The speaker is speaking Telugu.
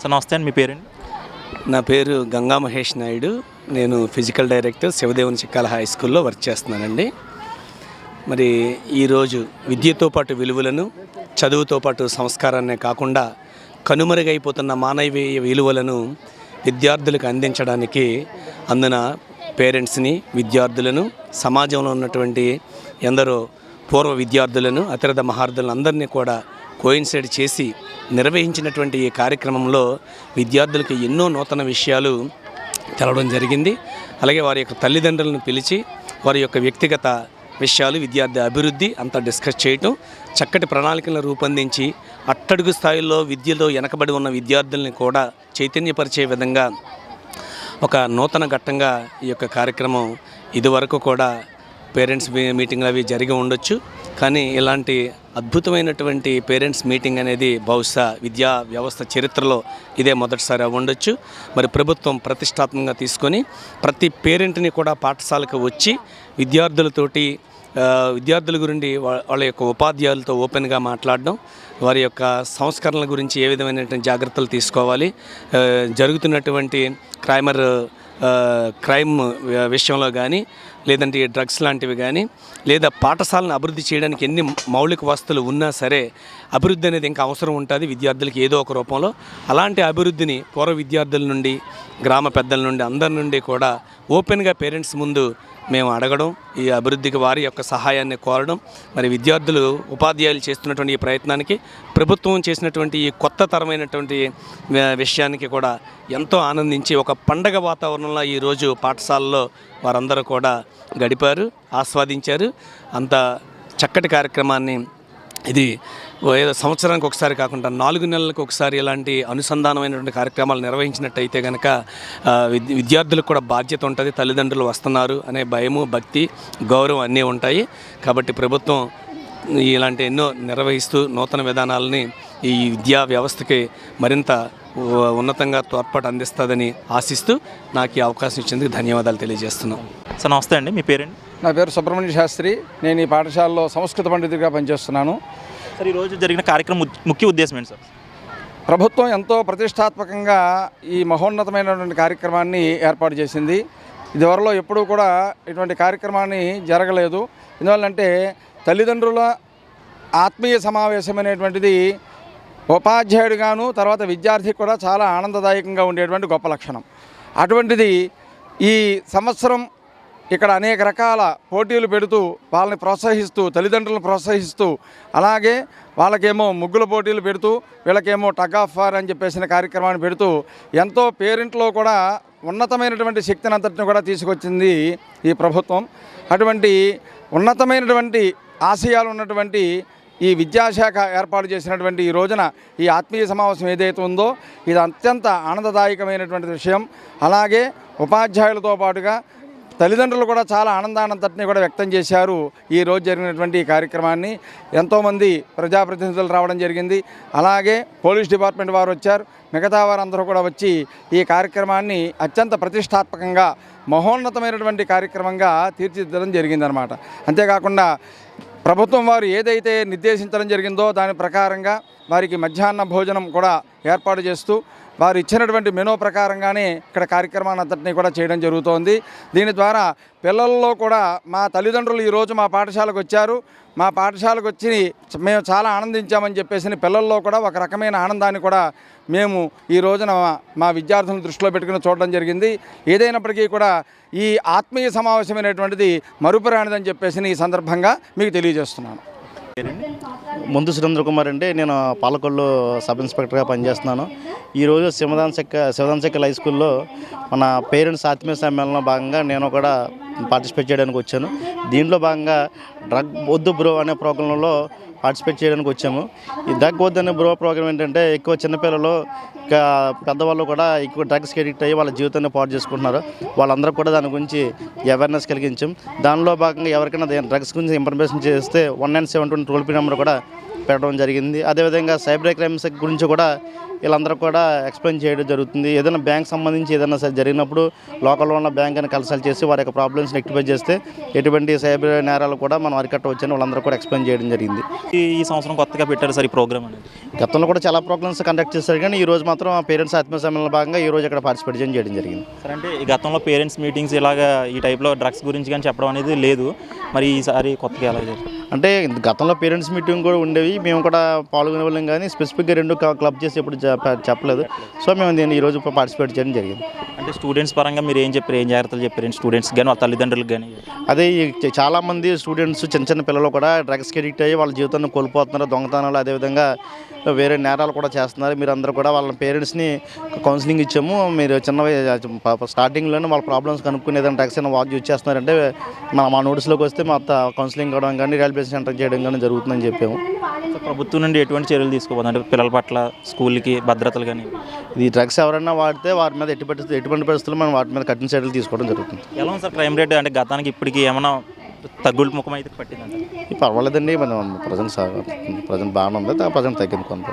సార్ నమస్తే అండి, మీ పేరండి? నా పేరు గంగా మహేష్ నాయుడు. నేను ఫిజికల్ డైరెక్టర్ శివదేవుని చిక్కాల హై స్కూల్లో వర్క్ చేస్తున్నానండి. మరి ఈరోజు విద్యతో పాటు విలువలను, చదువుతో పాటు సంస్కారాన్నే కాకుండా కనుమరుగైపోతున్న మానవీయ విలువలను విద్యార్థులకు అందించడానికి అందున పేరెంట్స్ని, విద్యార్థులను, సమాజంలో ఉన్నటువంటి ఎందరో పూర్వ విద్యార్థులను, అతిరథ మహారథులను అందరినీ కూడా కోయిన్సైడ్ చేసి నిర్వహించినటువంటి ఈ కార్యక్రమంలో విద్యార్థులకు ఎన్నో నూతన విషయాలు తెలవడం జరిగింది. అలాగే వారి యొక్క తల్లిదండ్రులను పిలిచి వారి యొక్క వ్యక్తిగత విషయాలు, విద్యార్థి అభివృద్ధి అంతా డిస్కస్ చేయటం, చక్కటి ప్రణాళికలను రూపొందించి అట్టడుగు స్థాయిలో విద్యలో వెనకబడి ఉన్న విద్యార్థుల్ని కూడా చైతన్యపరిచే విధంగా ఒక నూతన ఘట్టంగా ఈ యొక్క కార్యక్రమం ఇదివరకు కూడా పేరెంట్స్ మీటింగ్లు అవి జరిగి ఉండొచ్చు. కానీ ఇలాంటి అద్భుతమైనటువంటి పేరెంట్స్ మీటింగ్ అనేది బహుశా విద్యా వ్యవస్థ చరిత్రలో ఇదే మొదటిసారి ఉండొచ్చు. మరి ప్రభుత్వం ప్రతిష్టాత్మకంగా తీసుకొని ప్రతి పేరెంట్ని కూడా పాఠశాలకు వచ్చి విద్యార్థుల గురించి వాళ్ళ యొక్క ఉపాధ్యాయులతో ఓపెన్గా మాట్లాడడం, వారి యొక్క సంస్కరణల గురించి ఏ విధమైనటువంటి జాగ్రత్తలు తీసుకోవాలి, జరుగుతున్నటువంటి క్రైమ్ విషయంలో కానీ, లేదంటే డ్రగ్స్ లాంటివి కానీ, లేదా పాఠశాలను అభివృద్ధి చేయడానికి ఎన్ని మౌలిక వసతులు ఉన్నా సరే అభివృద్ధి అనేది ఇంకా అవసరం ఉంటుంది విద్యార్థులకి ఏదో ఒక రూపంలో. అలాంటి అభివృద్ధిని పూర్వ విద్యార్థుల నుండి, గ్రామ పెద్దల నుండి, అందరి నుండి కూడా ఓపెన్గా పేరెంట్స్ ముందు మేము అడగడం, ఈ అభివృద్ధికి వారి యొక్క సహాయాన్ని కోరడం, మరి విద్యార్థులు, ఉపాధ్యాయులు చేస్తున్నటువంటి ఈ ప్రయత్నానికి, ప్రభుత్వం చేసినటువంటి ఈ కొత్త తరమైనటువంటి విషయానికి కూడా ఎంతో ఆనందించి ఒక పండగ వాతావరణంలో ఈరోజు పాఠశాలలో వారందరూ కూడా గడిపారు, ఆస్వాదించారు. అంత చక్కటి కార్యక్రమాన్ని ఇది ఏదో సంవత్సరానికి ఒకసారి కాకుండా 4 నెలలకు ఒకసారి ఇలాంటి అనుసంధానమైనటువంటి కార్యక్రమాలు నిర్వహించినట్టయితే కనుక విద్యార్థులకు కూడా బాధ్యత ఉంటుంది. తల్లిదండ్రులు వస్తున్నారు అనే భయము, భక్తి, గౌరవం అన్నీ ఉంటాయి. కాబట్టి ప్రభుత్వం ఇలాంటి ఎన్నో నిర్వహిస్తూ నూతన విధానాలని ఈ విద్యా వ్యవస్థకి మరింత ఉన్నతంగా తోడ్పాటు అందిస్తుందని ఆశిస్తూ నాకు ఈ అవకాశం ఇచ్చేందుకు ధన్యవాదాలు తెలియజేస్తున్నాం. సార్ నమస్తే అండి, మీ పేరండి? నా పేరు సుబ్రహ్మణ్య శాస్త్రి. నేను ఈ పాఠశాలలో సంస్కృత పండితుడిగా పనిచేస్తున్నాను. సార్ ఈరోజు జరిగిన కార్యక్రమం ముఖ్య ఉద్దేశం ఏంటి సార్? ప్రభుత్వం ఎంతో ప్రతిష్టాత్మకంగా ఈ మహోన్నతమైనటువంటి కార్యక్రమాన్ని ఏర్పాటు చేసింది. ఇదివరలో ఎప్పుడూ కూడా ఇటువంటి కార్యక్రమాన్ని జరగలేదు. ఎందువల్లంటే తల్లిదండ్రుల ఆత్మీయ సమావేశం అనేటువంటిది ఉపాధ్యాయుడిగాను, తర్వాత విద్యార్థికి కూడా చాలా ఆనందదాయకంగా ఉండేటువంటి గొప్ప లక్షణం. అటువంటిది ఈ సంవత్సరం ఇక్కడ అనేక రకాల పోటీలు పెడుతూ వాళ్ళని ప్రోత్సహిస్తూ, తల్లిదండ్రులను ప్రోత్సహిస్తూ, అలాగే వాళ్ళకేమో ముగ్గుల పోటీలు పెడుతూ, వీళ్ళకేమో టగ్ ఆఫ్ వార్ అని చెప్పేసిన కార్యక్రమాన్ని పెడుతూ ఎంతో పేరెంట్లో కూడా ఉన్నతమైనటువంటి శక్తిని అంతటిని కూడా తీసుకొచ్చింది ఈ ప్రభుత్వం. అటువంటి ఉన్నతమైనటువంటి ఆశయాలు ఉన్నటువంటి ఈ విద్యాశాఖ ఏర్పాటు చేసినటువంటి ఈ రోజున ఈ ఆత్మీయ సమావేశం ఏదైతే ఉందో ఇది అత్యంత ఆనందదాయకమైనటువంటి విషయం. అలాగే ఉపాధ్యాయులతో పాటుగా తల్లిదండ్రులు కూడా చాలా ఆనందానంతటిని కూడా వ్యక్తం చేశారు. ఈ రోజు జరిగినటువంటి ఈ కార్యక్రమాన్ని ఎంతోమంది ప్రజాప్రతినిధులు రావడం జరిగింది. అలాగే పోలీస్ డిపార్ట్మెంట్ వారు వచ్చారు. మిగతా వారందరూ కూడా వచ్చి ఈ కార్యక్రమాన్ని అత్యంత ప్రతిష్టాత్మకంగా, మహోన్నతమైనటువంటి కార్యక్రమంగా తీర్చిదిద్దడం జరిగిందనమాట. అంతేకాకుండా ప్రభుత్వం వారు ఏదైతే నిర్దేశించడం జరిగిందో దాని ప్రకారంగా వారికి మధ్యాహ్న భోజనం కూడా ఏర్పాటు చేస్తూ వారు ఇచ్చినటువంటి మెనూ ప్రకారంగానే ఇక్కడ కార్యక్రమాన్ని అంతటినీ కూడా చేయడం జరుగుతోంది. దీని ద్వారా పిల్లల్లో కూడా మా తల్లిదండ్రులు ఈరోజు మా పాఠశాలకు వచ్చారు, మా పాఠశాలకు వచ్చి మేము చాలా ఆనందించామని చెప్పేసి పిల్లల్లో కూడా ఒక రకమైన ఆనందాన్ని కూడా మేము ఈ రోజున మా విద్యార్థులను దృష్టిలో పెట్టుకుని చూడడం జరిగింది. ఏదైనప్పటికీ కూడా ఈ ఆత్మీయ సమావేశమైనటువంటిది మరుపురానిదని చెప్పేసి ఈ సందర్భంగా మీకు తెలియజేస్తున్నాను. ముందు సురేంద్ర కుమార్ అండి. నేను పాలకొల్లు సబ్ ఇన్స్పెక్టర్గా పనిచేస్తున్నాను. ఈరోజు శివదాన్ హై స్కూల్లో మన పేరెంట్స్ ఆత్మీయ సమ్మేళనంలో భాగంగా నేను కూడా పార్టిసిపేట్ చేయడానికి వచ్చాను. దీంట్లో భాగంగా డ్రగ్ వద్దు బ్రో అనే ప్రోగ్రాంలో పార్టిసిపేట్ చేయడానికి వచ్చాము. ఈ డ్రగ్ వద్దు అనే బ్రో ప్రోగ్రామ్ ఏంటంటే ఎక్కువ చిన్నపిల్లలు, ఇంకా పెద్దవాళ్ళు కూడా ఎక్కువ డ్రగ్స్కి అడిక్ట్ అయ్యి వాళ్ళ జీవితాన్ని పాడు చేసుకుంటున్నారు. వాళ్ళందరూ కూడా దాని గురించి అవేర్నెస్ కలిగించాం. దానిలో భాగంగా ఎవరికైనా డ్రగ్స్ గురించి ఇన్ఫర్మేషన్ చేస్తే 1972 టోల్ ఫ్రీ నెంబర్ కూడా పెట్టడం జరిగింది. అదేవిధంగా సైబర్ క్రైమ్స్ గురించి కూడా వీళ్ళందరూ కూడా ఎక్స్ప్లెయిన్ చేయడం జరుగుతుంది. ఏదైనా బ్యాంక్ సంబంధించి ఏదైనా జరిగినప్పుడు లోకల్లో ఉన్న బ్యాంక్ అని కన్సల్ట్ చేసి వారి యొక్క ప్రాబ్లమ్స్ని రెక్టిఫై చేస్తే ఎటువంటి సైబర్ నేరాలు కూడా మనం అరికట్టవచ్చని వాళ్ళందరూ కూడా ఎక్స్ప్లెయిన్ చేయడం జరిగింది. ఈ సంవత్సరం కొత్తగా పెట్టారు సార్ ఈ ప్రోగ్రామ్ అనేది. గతంలో కూడా చాలా ప్రోగ్రామ్స్ కండక్ట్ చేశారు, కానీ ఈ రోజు మాత్రం పేరెంట్స్ ఆత్మీయ సమ్మేళనంలో భాగంగా ఈ రోజు ఇక్కడ పార్టిసిపేట్ చేయడం జరిగింది. సార్ అంటే ఈ గతంలో పేరెంట్స్ మీటింగ్స్ ఇలాగా ఈ టైప్లో డ్రగ్స్ గురించి కానీ చెప్పడం అనేది లేదు, మరి ఈసారి కొత్తగా ఎలా చేశారు? అంటే గతంలో పేరెంట్స్ మీటింగ్ కూడా ఉండేవి, మేము కూడా పాల్గొనే వాళ్ళం, కానీ స్పెసిఫిక్గా రెండు క్లబ్ చేసి ఎప్పుడు చెప్పలేదు. సో మేము దీన్ని ఈరోజు పార్టిసిపేట్ చేయడం జరిగింది. అంటే స్టూడెంట్స్ పరంగా మీరు ఏం చెప్పారు, ఏం జాగ్రత్తలు చెప్పారు స్టూడెంట్స్ కానీ వాళ్ళ తల్లిదండ్రులకు కానీ? అదే చాలామంది స్టూడెంట్స్ చిన్న పిల్లలు కూడా డ్రగ్స్కి అడిక్ట్ అయ్యి వాళ్ళ జీవితాన్ని కోల్పోతున్నారు, దొంగతనాలు అదేవిధంగా వేరే నేరాలు కూడా చేస్తున్నారు. మీరు అందరూ కూడా వాళ్ళ పేరెంట్స్ని కౌన్సిలింగ్ ఇచ్చాము. మీరు స్టార్టింగ్లోనే వాళ్ళ ప్రాబ్లమ్స్ కనుక్కుని ఏదైనా డ్రగ్స్ అయినా వాక్ యూజ్ చేస్తున్నారంటే మా నోటీస్లోకి వస్తే మా కౌన్సిలింగ్ ఇవ్వడం కానీ రిహాబిలిటేషన్ సెంటర్ చేయడం కానీ జరుగుతుందని చెప్పాము. ప్రభుత్వం నుండి ఎటువంటి చర్యలు తీసుకోవాలి అంటే పిల్లల పట్ల స్కూల్కి భద్రతలు కానీ? ఈ డ్రగ్స్ ఎవరైనా వాడితే వారి మీద ఎటువంటి పరిస్థితుల్లో మనం వాటి మీద కఠిన చర్యలు తీసుకోవడం జరుగుతుంది. ఎలా ఉంది సార్ క్రైమ్ రేట్? అంటే గతానికి ఇప్పటికి ఏమైనా తగ్గుడు ముఖం అయితే పట్టిందంటే? పర్వాలేదండి, మనం ప్రజెంట్ బాగానే ఉంది, ప్రజెంట్ తగ్గింది కొంత.